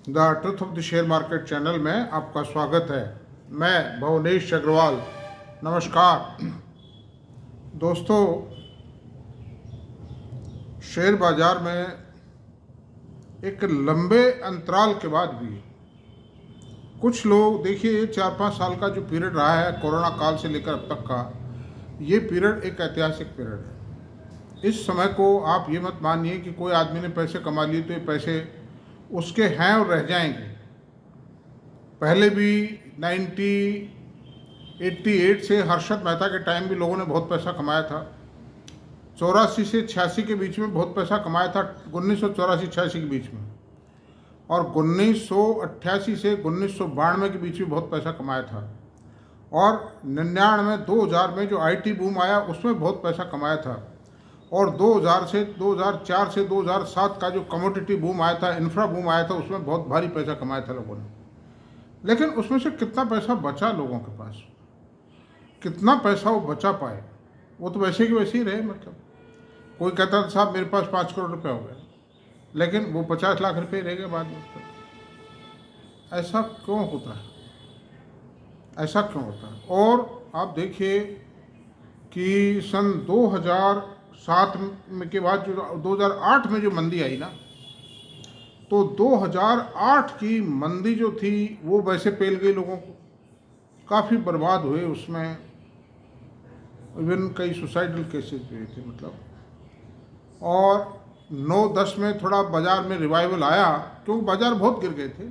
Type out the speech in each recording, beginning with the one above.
The truth of the share market channel में आपका स्वागत है। मैं भुवनेश अग्रवाल। नमस्कार दोस्तों, शेयर बाजार में एक लंबे अंतराल के बाद भी कुछ लोग, देखिए 4-5 साल का जो पीरियड रहा है कोरोना काल से लेकर अब तक का, ये पीरियड एक ऐतिहासिक पीरियड है। इस समय को आप ये मत मानिए कि कोई आदमी ने पैसे कमा लिए तो ये पैसे उसके हैं और रह जाएंगे। पहले भी 1988 से हर्षद मेहता के टाइम भी लोगों ने बहुत पैसा कमाया था। 84 से 86 के बीच में बहुत पैसा कमाया था, 1984-86 के बीच में। और 1988 से 1992 के बीच में बहुत पैसा कमाया था। और 99-2000 में जो आईटी बूम आया उसमें बहुत पैसा कमाया था। और 2004 से 2007 का जो कमोडिटी बूम आया था, इंफ्रा बूम आया था, उसमें बहुत भारी पैसा कमाया था लोगों ने। लेकिन उसमें से कितना पैसा बचा लोगों के पास, कितना पैसा वो बचा पाए, वो तो वैसे के वैसे ही रहे। मतलब कोई कहता था साहब मेरे पास 5 करोड़ रुपये हो गए, लेकिन वो 50 लाख रुपये रह गए बाद में। ऐसा क्यों होता है? ऐसा क्यों होता है? और आप देखिए कि सन 2007 के बाद जो 2008 में जो मंदी आई ना, तो 2008 की मंदी जो थी वो वैसे पेल गई लोगों को, काफ़ी बर्बाद हुए उसमें। इवन कई सुसाइडल केसेस भी हुए थे। मतलब और 9-10 में थोड़ा बाज़ार में रिवाइवल आया, क्योंकि बाज़ार बहुत गिर गए थे।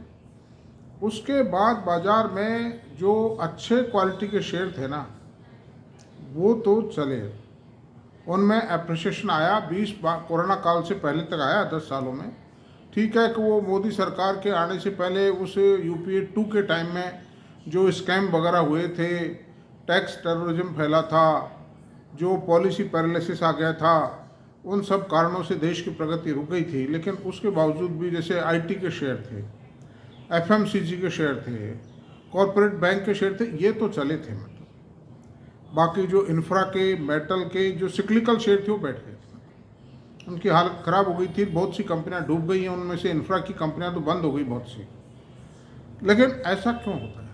उसके बाद बाज़ार में जो अच्छे क्वालिटी के शेयर थे ना, वो तो चले, उनमें एप्रिसिएशन आया। कोरोना काल से पहले तक आया, 10 सालों में। ठीक है कि वो मोदी सरकार के आने से पहले उस यूपीए 2 के टाइम में जो स्कैम वगैरह हुए थे, टैक्स टेररिज्म फैला था, जो पॉलिसी पैरालिसिस आ गया था, उन सब कारणों से देश की प्रगति रुक गई थी। लेकिन उसके बावजूद भी जैसे आईटी के शेयर थे, एफएमसीजी के शेयर थे, कॉरपोरेट बैंक के शेयर थे, ये तो चले थे। मतलब बाकी जो इंफ्रा के, मेटल के जो सिक्लिकल शेयर थे वो बैठ गए थे, उनकी हालत ख़राब हो गई थी। बहुत सी कंपनियां डूब गई हैं, उनमें से इंफ्रा की कंपनियां तो बंद हो गई बहुत सी। लेकिन ऐसा क्यों होता है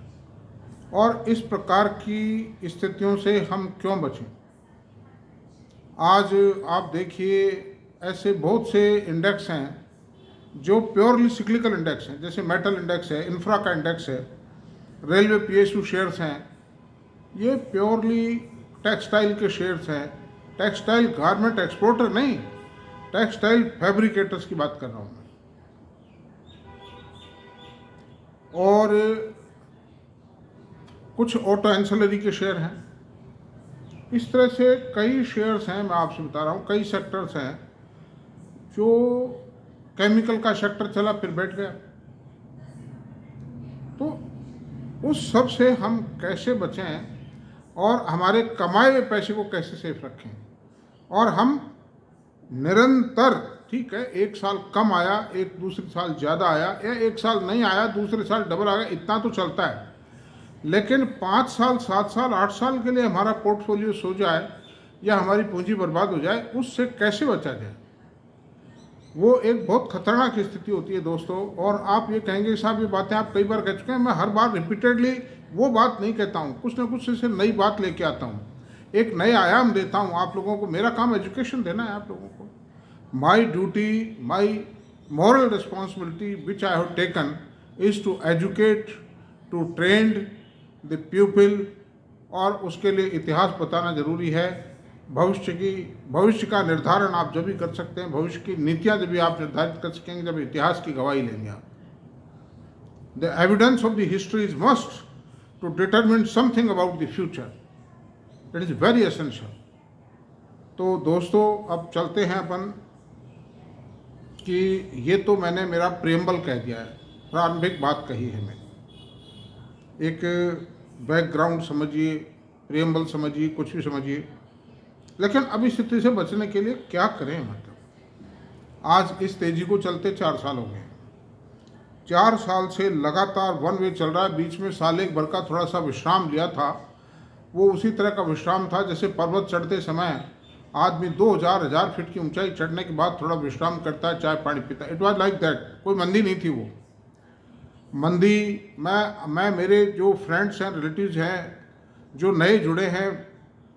और इस प्रकार की स्थितियों से हम क्यों बचें? आज आप देखिए ऐसे बहुत से इंडेक्स हैं जो प्योरली सिक्लिकल इंडेक्स हैं, जैसे मेटल इंडेक्स है, इंफ्रा का इंडेक्स है, रेलवे पीएसयू शेयर्स हैं, ये प्योरली टेक्सटाइल के शेयर्स हैं। टेक्सटाइल गारमेंट एक्सपोर्टर नहीं, टेक्सटाइल फैब्रिकेटर्स की बात कर रहा हूँ मैं। और कुछ ऑटो एंसिलरी के शेयर हैं। इस तरह से कई शेयर्स हैं, मैं आपसे बता रहा हूँ, कई सेक्टर्स हैं। जो केमिकल का सेक्टर चला फिर बैठ गया। तो उस सब से हम कैसे बचें और हमारे कमाए हुए पैसे को कैसे सेफ रखें, और हम निरंतर, ठीक है, एक साल कम आया, एक दूसरे साल ज़्यादा आया, या एक साल नहीं आया दूसरे साल डबल आ गया, इतना तो चलता है। लेकिन 5 साल, 7 साल, 8 साल के लिए हमारा पोर्टफोलियो सो जाए या हमारी पूंजी बर्बाद हो जाए, उससे कैसे बचा जाए, वो एक बहुत खतरनाक स्थिति होती है दोस्तों। और आप ये कहेंगे साहब ये बातें आप कई बार कह चुके हैं। मैं हर बार रिपीटेडली वो बात नहीं कहता हूँ, कुछ ना कुछ ऐसे नई बात लेके आता हूँ, एक नए आयाम देता हूँ आप लोगों को। मेरा काम एजुकेशन देना है आप लोगों को। My duty, my moral responsibility which I have taken is to educate, to trend the people. और उसके लिए इतिहास बताना ज़रूरी है। भविष्य का निर्धारण आप जब भी कर सकते हैं, भविष्य की नीतियां जब भी आप निर्धारित कर सकेंगे जब इतिहास की गवाही लेंगे आप। The evidence of the history is must to determine something about the future. It is very essential. तो दोस्तों अब चलते हैं अपन कि ये तो मैंने मेरा प्रेम्बल कह दिया है, प्रारंभिक बात कही है मैंने। एक बैकग्राउंड समझिए, प्रेम्बल समझिए, कुछ भी समझिए। लेकिन अब इस स्थिति से बचने के लिए क्या करें? मतलब आज इस तेजी को चलते 4 साल हो गए। 4 साल से लगातार वन वे चल रहा है। बीच में साल एक भर का थोड़ा सा विश्राम लिया था, वो उसी तरह का विश्राम था जैसे पर्वत चढ़ते समय आदमी 2000 फीट की ऊंचाई चढ़ने के बाद थोड़ा विश्राम करता है, चाय पानी पीता है। It was like that. कोई मंदी नहीं थी वो। मंदी, मैं मेरे जो फ्रेंड्स हैं, रिलेटिव्स हैं, जो नए जुड़े हैं,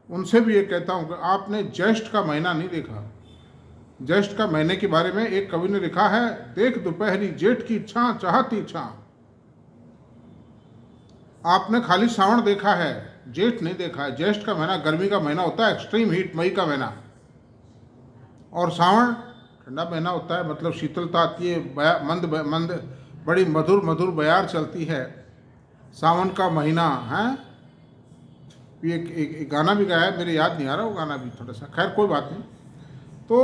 उनसे भी ये कहता हूँ कि आपने ज्येष्ठ का महीना नहीं देखा। ज्येष्ठ का महीने के बारे में एक कवि ने लिखा है, देख दोपहरी जेठ की छां चाहती छां। आपने खाली श्रावण देखा है, जेठ नहीं देखा है। ज्येष्ठ का महीना गर्मी का महीना होता है, एक्सट्रीम हीट, मई का महीना, और श्रावण ठंडा महीना होता है, मतलब शीतलता आती है, मंद मंद बड़ी मधुर मधुर बयार चलती है। सावन का महीना है। ये एक गाना भी गाया है, मेरे याद नहीं आ रहा वो गाना भी थोड़ा सा, खैर कोई बात नहीं। तो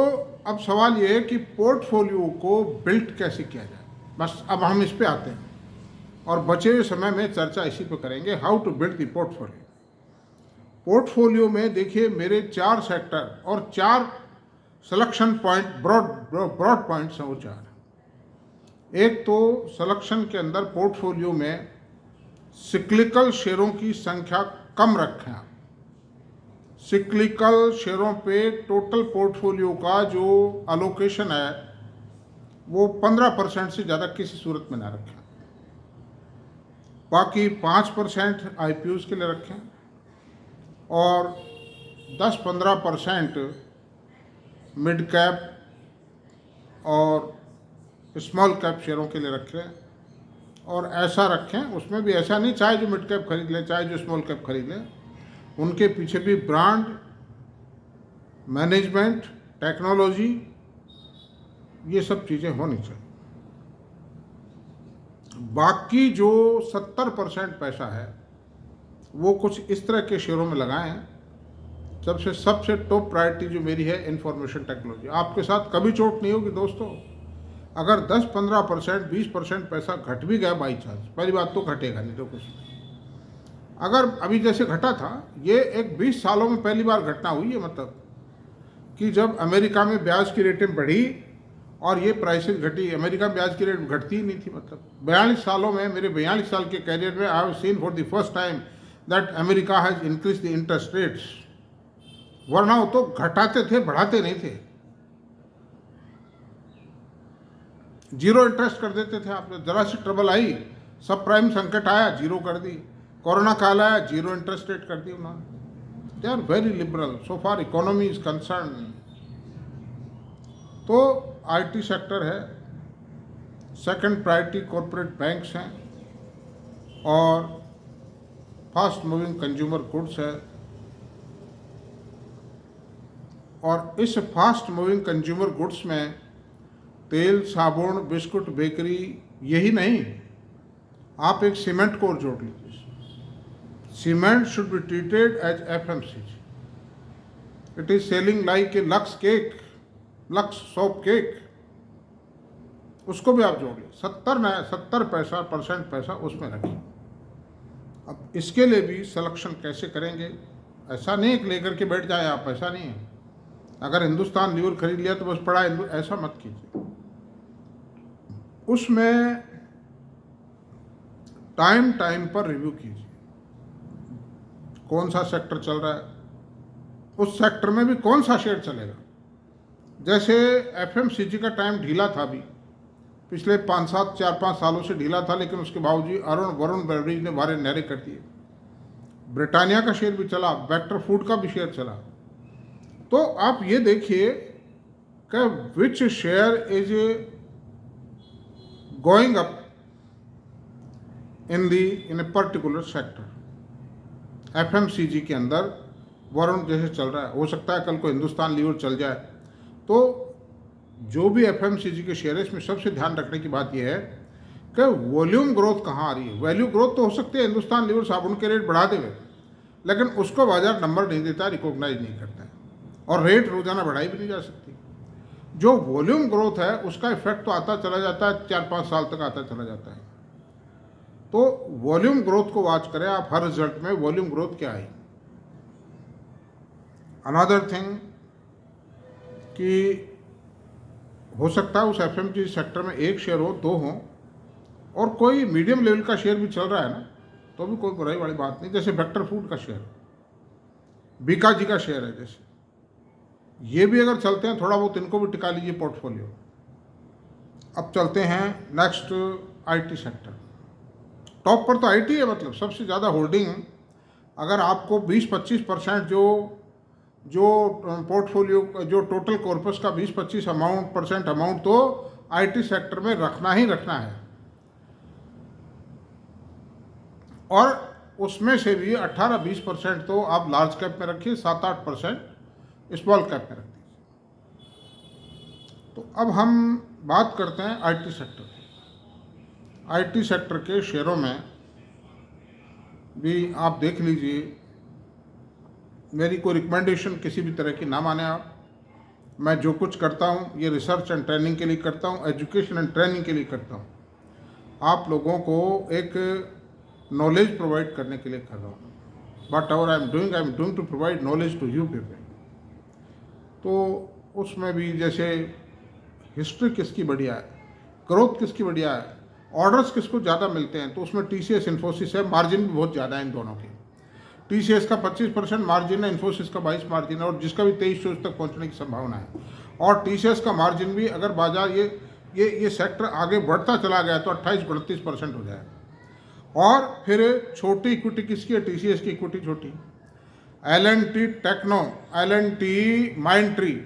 अब सवाल ये है कि पोर्टफोलियो को बिल्ड कैसे किया जाए, बस अब हम इस पे आते हैं और बचे हुए समय में चर्चा इसी पे करेंगे, how to build the portfolio. Portfolio में देखिए मेरे 4 सेक्टर और 4 सिलेक्शन पॉइंट, ब्रॉड पॉइंट्स हैं वो 4। एक तो सिलेक्शन के अंदर पोर्टफोलियो में सिक्लिकल शेयरों की संख्या कम रखें आप। सिक्लिकल शेयरों पे टोटल पोर्टफोलियो का जो अलोकेशन है वो 15% से ज़्यादा किसी सूरत में ना रखें। बाकी 5% आईपीओ के लिए रखें और 10-15% मिड कैप और स्मॉल कैप शेयरों के लिए रखें। और ऐसा रखें, उसमें भी ऐसा नहीं चाहे जो मिड कैप खरीद लें चाहे जो स्मॉल कैप खरीद लें, उनके पीछे भी ब्रांड, मैनेजमेंट, टेक्नोलॉजी, ये सब चीज़ें होनी चाहिए। बाकी जो 70% पैसा है वो कुछ इस तरह के शेयरों में लगाएं हैं। सबसे टॉप प्रायोरिटी जो मेरी है, इंफॉर्मेशन टेक्नोलॉजी। आपके साथ कभी चोट नहीं होगी दोस्तों। अगर 10-15%, 20% पैसा घट भी गया बाई चांस, पहली बात तो घटेगा नहीं तो कुछ नहीं। अगर अभी जैसे घटा था, ये एक 20 सालों में पहली बार घटना हुई है, मतलब कि जब अमेरिका में ब्याज की रेटें बढ़ी और ये प्राइसेस घटी। अमेरिका में ब्याज की रेट घटती ही नहीं थी। मतलब 42 सालों में, मेरे 42 साल के कैरियर में, I have seen for the first time that America has increase the interest rates. वरना वो तो घटाते थे, बढ़ाते नहीं थे। जीरो इंटरेस्ट कर देते थे। आपने जरा सी ट्रबल आई, सब प्राइम संकट आया, जीरो कर दी। कोरोना काल आया, जीरो इंटरेस्ट रेट कर दी उन्होंने। They are very liberal so far economy is concern. तो आईटी सेक्टर है, सेकंड प्रायोरिटी कॉरपोरेट बैंक्स हैं और फास्ट मूविंग कंज्यूमर गुड्स है। और इस फास्ट मूविंग कंज्यूमर गुड्स में तेल, साबुन, बिस्कुट, बेकरी, यही नहीं, आप एक सीमेंट को और जोड़ लीजिए। Cement should be treated as FMCG। It is selling like a Lux cake, Lux soap cake, उसको भी आप जोड़िए। 70% पैसा उसमें रखिए। अब इसके लिए भी सिलेक्शन कैसे करेंगे, ऐसा नहीं कि लेकर के बैठ जाए आप, ऐसा नहीं है। अगर हिंदुस्तान लीवर खरीद लिया तो बस पड़ा, ऐसा मत कीजिए। उसमें टाइम पर रिव्यू कीजिए, कौन सा सेक्टर चल रहा है, उस सेक्टर में भी कौन सा शेयर चलेगा। जैसे FMCG का टाइम ढीला था, अभी पिछले 4-5 सालों से ढीला था, लेकिन उसके बावजूद वरुण बेवरेज ने बारे नहरे कर दिए। ब्रिटानिया का शेयर भी चला, वेक्टर फूड का भी शेयर चला। तो आप ये देखिए कि which share is going up in a particular sector. FMCG के अंदर वरुण जैसे चल रहा है, हो सकता है कल को हिंदुस्तान लीवर चल जाए। तो जो भी FMCG के शेयर है, इसमें सबसे ध्यान रखने की बात यह है कि वॉल्यूम ग्रोथ कहाँ आ रही है। वैल्यू ग्रोथ तो हो सकती है, हिंदुस्तान लीवर साबुन के रेट बढ़ा देवे, लेकिन उसको बाजार नंबर नहीं देता, रिकॉग्नाइज नहीं करता है, और रेट रोजाना बढ़ाई भी नहीं जा सकती। जो वॉल्यूम ग्रोथ है उसका इफेक्ट तो आता चला जाता है, 4-5 साल तक आता चला जाता है। तो वॉल्यूम ग्रोथ को वॉच करें आप, हर रिजल्ट में वॉल्यूम ग्रोथ क्या आई। अनदर थिंग कि हो सकता है उस FMCG सेक्टर में एक शेयर हो, 2 हो, और कोई मीडियम लेवल का शेयर भी चल रहा है ना, तो भी कोई बुराई वाली बात नहीं। जैसे वेक्टर फूड का शेयर, बीकाजी का शेयर है, जैसे ये भी अगर चलते हैं थोड़ा बहुत, इनको भी टिका लीजिए पोर्टफोलियो। अब चलते हैं नेक्स्ट IT सेक्टर। टॉप पर तो आईटी है, मतलब सबसे ज़्यादा होल्डिंग। अगर आपको 20-25% जो पोर्टफोलियो जो टोटल कॉर्पस का 20-25% अमाउंट तो आईटी सेक्टर में रखना ही रखना है, और उसमें से भी 18-20% तो आप लार्ज कैप में रखिए, 7-8% स्मॉल कैप में रख दीजिए। तो अब हम बात करते हैं आईटी सेक्टर की। आईटी सेक्टर के शेयरों में भी आप देख लीजिए, मेरी कोई रिकमेंडेशन किसी भी तरह की ना माने आप। मैं जो कुछ करता हूँ ये रिसर्च एंड ट्रेनिंग के लिए करता हूँ, एजुकेशन एंड ट्रेनिंग के लिए करता हूँ, आप लोगों को एक नॉलेज प्रोवाइड करने के लिए कर रहा हूँ। But ever I am doing to provide knowledge to you people. तो उसमें भी जैसे हिस्ट्री किसकी बढ़िया है, ग्रोथ किसकी बढ़िया है, ऑर्डर्स किसको ज़्यादा मिलते हैं, तो उसमें टीसीएस इन्फोसिस है। मार्जिन भी बहुत ज़्यादा है इन दोनों की। टीसीएस का 25% मार्जिन है, इन्फोसिस का 22 मार्जिन है, और जिसका भी 2300 तक पहुंचने की संभावना है। और टीसीएस का मार्जिन भी अगर बाजार ये सेक्टर आगे बढ़ता चला गया तो 28-32% हो जाए। और फिर छोटी इक्विटी किसकी है, टीसीएस की इक्विटी छोटी। एल&टी टेक्नो, एल&टी माइंडट्री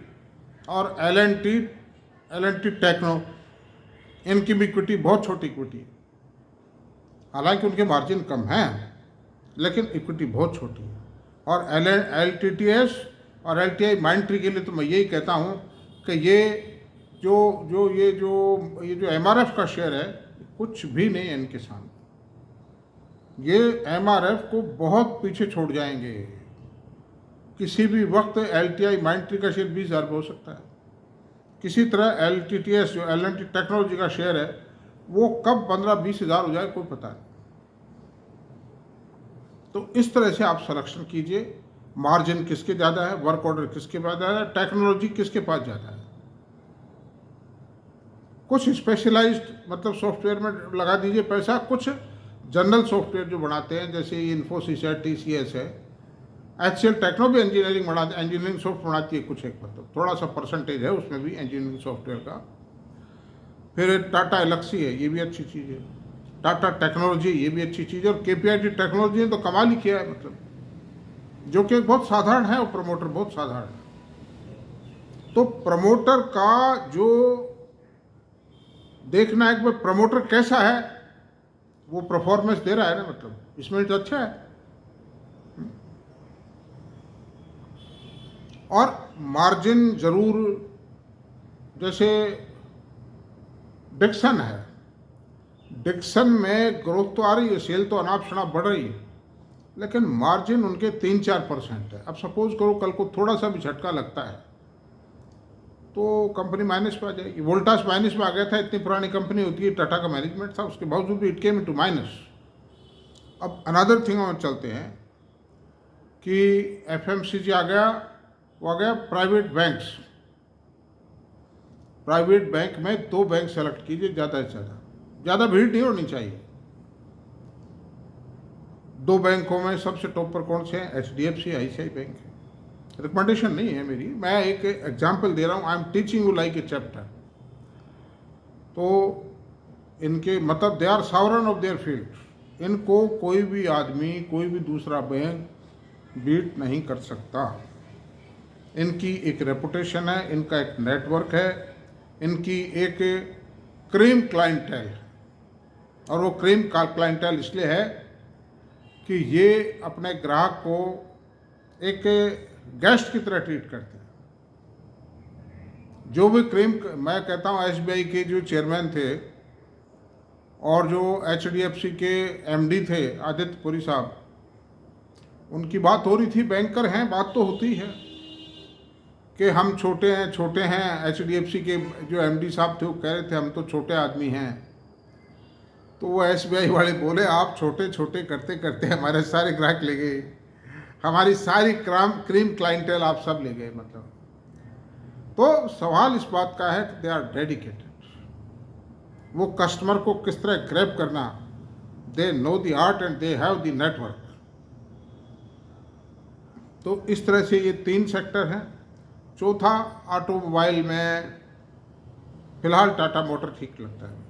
और एल&टी टेक्नो, इनकी भी इक्विटी बहुत छोटी इक्विटी है। हालांकि उनके मार्जिन कम हैं लेकिन इक्विटी बहुत छोटी है। और एलटीटीएस और एलटीआई माइंडट्री के लिए तो मैं यही कहता हूँ कि ये जो एमआरएफ का शेयर है कुछ भी नहीं है इनके सामने। ये एमआरएफ को बहुत पीछे छोड़ जाएंगे। किसी भी वक्त एलटीआई माइंडट्री का शेयर 20,000 हो सकता है। किसी तरह एलटीटीएस जो एल&टी टेक्नोलॉजी का शेयर है वो कब 15-20 हज़ार हो जाए कोई पता नहीं। तो इस तरह से आप सिलेक्शन कीजिए, मार्जिन किसके ज़्यादा है, वर्क ऑर्डर किसके पास ज़्यादा है, टेक्नोलॉजी किसके पास ज़्यादा है। कुछ स्पेशलाइज्ड मतलब सॉफ्टवेयर में लगा दीजिए पैसा, कुछ जनरल सॉफ्टवेयर जो बनाते हैं जैसे इन्फोसिस है, टीसीएस है, एचसीएल टेक्नो भी इंजीनियरिंग सॉफ्ट बनाती है कुछ, एक मतलब थोड़ा सा परसेंटेज है उसमें भी इंजीनियरिंग सॉफ्टवेयर का। फिर टाटा एलेक्सी है, ये भी अच्छी चीज़ है। टाटा टेक्नोलॉजी ये भी अच्छी चीज़ है। और केपीआईटी टेक्नोलॉजी ने तो कमाल ही किया है, मतलब जो कि बहुत साधारण है, और प्रमोटर बहुत साधारण है। तो प्रमोटर का जो देखना है कि भाई प्रमोटर कैसा है, वो परफॉर्मेंस दे रहा है ना, मतलब इसमें तो अच्छा है। और मार्जिन जरूर, जैसे डिक्सन है, डिक्सन में ग्रोथ तो आ रही है, सेल तो अनाप शनाप बढ़ रही है, लेकिन मार्जिन उनके 3-4% है। अब सपोज करो कल को थोड़ा सा भी झटका लगता है तो कंपनी माइनस पे आ जाएगी। वोल्टास माइनस में आ गया था, इतनी पुरानी कंपनी होती है, टाटा का मैनेजमेंट था, उसके बावजूद भी इट केम इनटू माइनस। अब अनदर थिंग हम चलते हैं कि एफएमसीजी आ गया, वो आ गया प्राइवेट बैंक्स। प्राइवेट बैंक में 2 बैंक सेलेक्ट कीजिए, ज़्यादा से ज़्यादा भीड़ नहीं होनी चाहिए। 2 बैंकों में सबसे टॉप पर कौन से हैं, एचडीएफसी, आईसीआई बैंक है। रिकमेंडेशन नहीं है मेरी, मैं एक एग्जाम्पल दे रहा हूँ, I am teaching you like a chapter. तो इनके मतलब they are sovereign of their field, इनको कोई भी आदमी, कोई भी दूसरा बैंक बीट नहीं कर सकता। इनकी एक रेपुटेशन है, इनका एक नेटवर्क है, इनकी एक क्रीम क्लाइंटेल, और वो क्रीम क्लाइंटेल इसलिए है कि ये अपने ग्राहक को एक गेस्ट की तरह ट्रीट करते हैं। जो भी क्रीम, मैं कहता हूँ एसबीआई के जो चेयरमैन थे और जो एचडीएफसी के एमडी थे आदित्य पुरी साहब, उनकी बात हो रही थी, बैंकर हैं, बात तो होती है कि हम छोटे हैं। एचडीएफसी के जो एमडी साहब थे वो कह रहे थे हम तो छोटे आदमी हैं। तो वो एसबीआई वाले बोले आप छोटे करते करते हमारे सारे ग्राहक ले गए, हमारी सारी क्रीम क्लाइंटेल आप सब ले गए। मतलब तो सवाल इस बात का है कि दे आर डेडिकेटेड, वो कस्टमर को किस तरह ग्रैब करना, they know the art and they have the network. तो इस तरह से ये 3 सेक्टर हैं। चौथा, ऑटोमोबाइल में फिलहाल टाटा मोटर ठीक लगता है।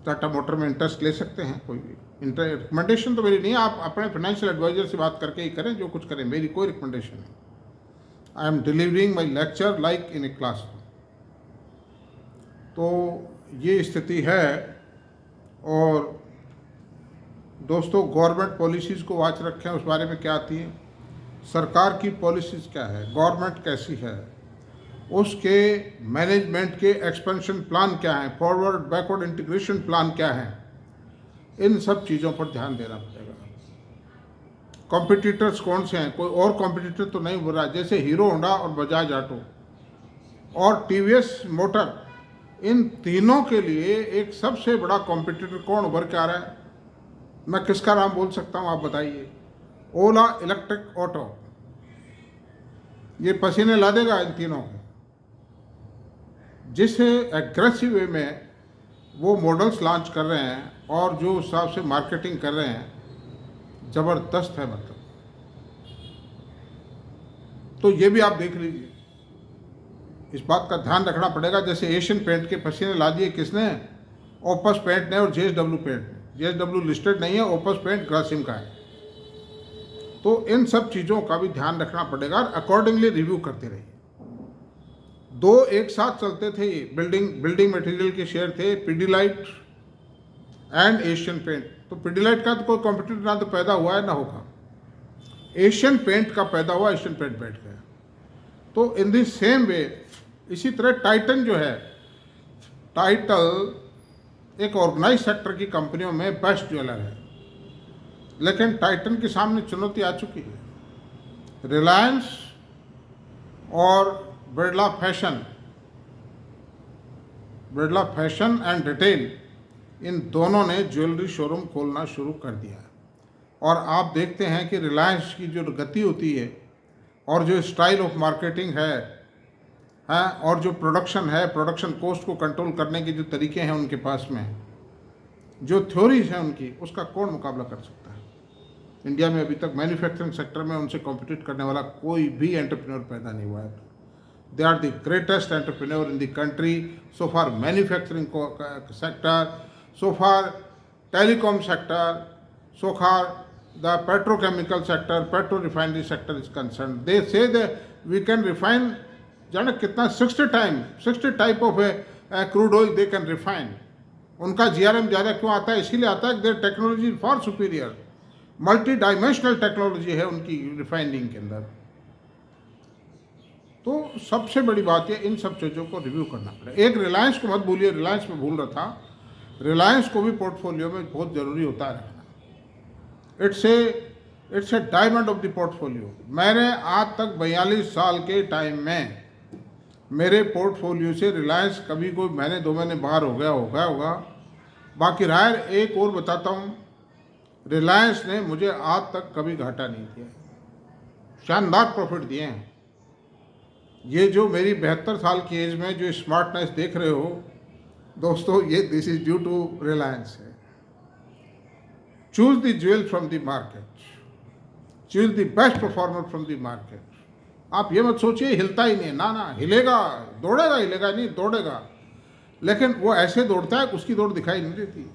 टाटा मोटर में इंटरेस्ट ले सकते हैं। कोई रिकमेंडेशन तो मेरी नहीं है, आप अपने फाइनेंशियल एडवाइजर से बात करके ही करें, जो कुछ करें, मेरी कोई रिकमेंडेशन नहीं। I am delivering my lecture like in A class. तो ये स्थिति है। और दोस्तों, गवर्नमेंट पॉलिसीज़ को वाच रखें, उस बारे में क्या आती है, सरकार की पॉलिसीज़ क्या है, गवर्नमेंट कैसी है, उसके मैनेजमेंट के एक्सपेंशन प्लान क्या है, फॉरवर्ड बैकवर्ड इंटीग्रेशन प्लान क्या है, इन सब चीज़ों पर ध्यान देना पड़ेगा। कॉम्पिटिटर्स कौन से हैं, कोई और कॉम्पिटिटर तो नहीं उभरा, जैसे हीरो होंडा और बजाज ऑटो और टीवीएस मोटर, इन तीनों के लिए एक सबसे बड़ा कॉम्पिटिटर कौन उभर के आ रहा है? मैं किसका नाम बोल सकता हूँ, आप बताइए। ओला इलेक्ट्रिक ऑटो, ये पसीने ला देगा इन तीनों के। जिस एग्रेसिव वे में वो मॉडल्स लॉन्च कर रहे हैं और जो हिसाब से मार्केटिंग कर रहे हैं, ज़बरदस्त है मतलब। तो ये भी आप देख लीजिए, इस बात का ध्यान रखना पड़ेगा। जैसे एशियन पेंट के पसीने ला दिए किसने? ओपस पेंट ने और जेएसडब्ल्यू पेंट ने। जेएसडब्ल्यू लिस्टेड नहीं है, ओपस पेंट ग्रासिम का है। तो इन सब चीज़ों का भी ध्यान रखना पड़ेगा और अकॉर्डिंगली रिव्यू करते रहिए। दो एक साथ चलते थे, बिल्डिंग मटेरियल के शेयर थे, पीडीलाइट एंड एशियन पेंट। तो पीडीलाइट का तो कोई कॉम्पिटिटर ना तो पैदा हुआ है ना होगा, एशियन पेंट का पैदा हुआ, एशियन पेंट बैठ गया। तो इन दी सेम वे इसी तरह टाइटन जो है, टाइटल एक ऑर्गेनाइज सेक्टर की कंपनियों में बेस्ट ज्वेलर है, लेकिन टाइटन के सामने चुनौती आ चुकी है। रिलायंस और बिरला फैशन एंड रिटेल, इन दोनों ने ज्वेलरी शोरूम खोलना शुरू कर दिया है। और आप देखते हैं कि रिलायंस की जो गति होती है और जो स्टाइल ऑफ मार्केटिंग है और जो प्रोडक्शन है, प्रोडक्शन कॉस्ट को कंट्रोल करने के जो तरीके हैं उनके पास में, जो थ्योरीज हैं उनकी, उसका कौन मुकाबला कर सकता है? इंडिया में अभी तक मैन्युफैक्चरिंग सेक्टर में उनसे कॉम्पिटिट करने वाला कोई भी एंटरप्रेन्योर पैदा नहीं हुआ है। They are the greatest entrepreneur in the country, so far manufacturing sector, so far telecom sector, so far the petrochemical sector, petro refinery sector is concerned. They say that we can refine, जाने कितना 60 type of crude oil they can refine. उनका GRM ज़्यादा क्यों आता है? इसीलिए आता है कि there technology for superior, multi dimensional technology है उनकी रिफाइनिंग के अंदर। तो सबसे बड़ी बात है, इन सब चीज़ों को रिव्यू करना पड़ेगा। एक रिलायंस को मत भूलिए, रिलायंस में भूल रहा था, रिलायंस को भी पोर्टफोलियो में बहुत ज़रूरी होता है रखना। It's a diamond of the portfolio. मैंने आज तक 42 साल के टाइम में मेरे पोर्टफोलियो से रिलायंस कभी कोई महीने 2 महीने बाहर हो गया होगा। बाकी रायर एक और बताता हूँ, रिलायंस ने मुझे आज तक कभी घाटा नहीं दिया, शानदार प्रॉफिट दिए हैं। ये जो मेरी 72 साल की एज में जो स्मार्टनेस देख रहे हो दोस्तों, ये this is due to Reliance है। Choose the jewel from the market, choose the best performer from the market. आप ये मत सोचिए हिलता ही नहीं, ना हिलेगा, दौड़ेगा, हिलेगा नहीं, दौड़ेगा, लेकिन वो ऐसे दौड़ता है उसकी दौड़ दिखाई नहीं देती।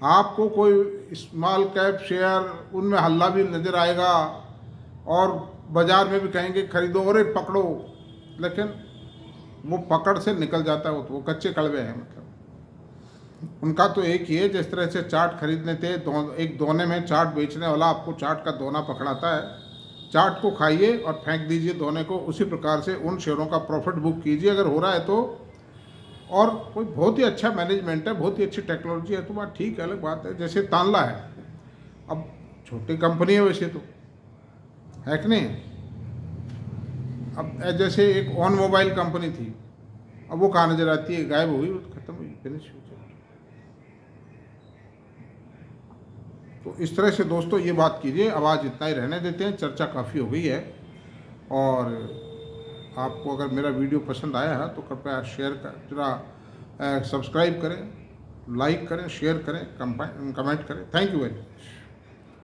आपको कोई स्मॉल कैप शेयर उनमें हल्ला भी नज़र आएगा और बाजार में भी कहेंगे खरीदो, अरे पकड़ो, लेकिन वो पकड़ से निकल जाता है। वो कच्चे कड़वे हैं, मतलब उनका तो एक ही है, जिस तरह से चाट खरीदने थे, एक दोने में चाट बेचने वाला आपको चाट का दोना पकड़ाता है, चाट को खाइए और फेंक दीजिए दोने को। उसी प्रकार से उन शेयरों का प्रॉफिट बुक कीजिए अगर हो रहा है तो, और कोई बहुत ही अच्छा मैनेजमेंट है, बहुत ही अच्छी टेक्नोलॉजी है तो बात ठीक है, अलग बात है। जैसे तांला है, अब छोटी कंपनी है वैसे तो, है कि नहीं? अब जैसे एक ऑन मोबाइल कंपनी थी, अब वो कहाँ नजर आती है? गायब हो गई, खत्म हुई, फिनिश हो गई। तो इस तरह से दोस्तों ये बात कीजिए। अब आज इतना ही रहने देते हैं, चर्चा काफ़ी हो गई है। और आपको अगर मेरा वीडियो पसंद आया है तो कृपया शेयर कर, जरा सब्सक्राइब करें, लाइक करें, शेयर करें, कमेंट करें। Thank you very much.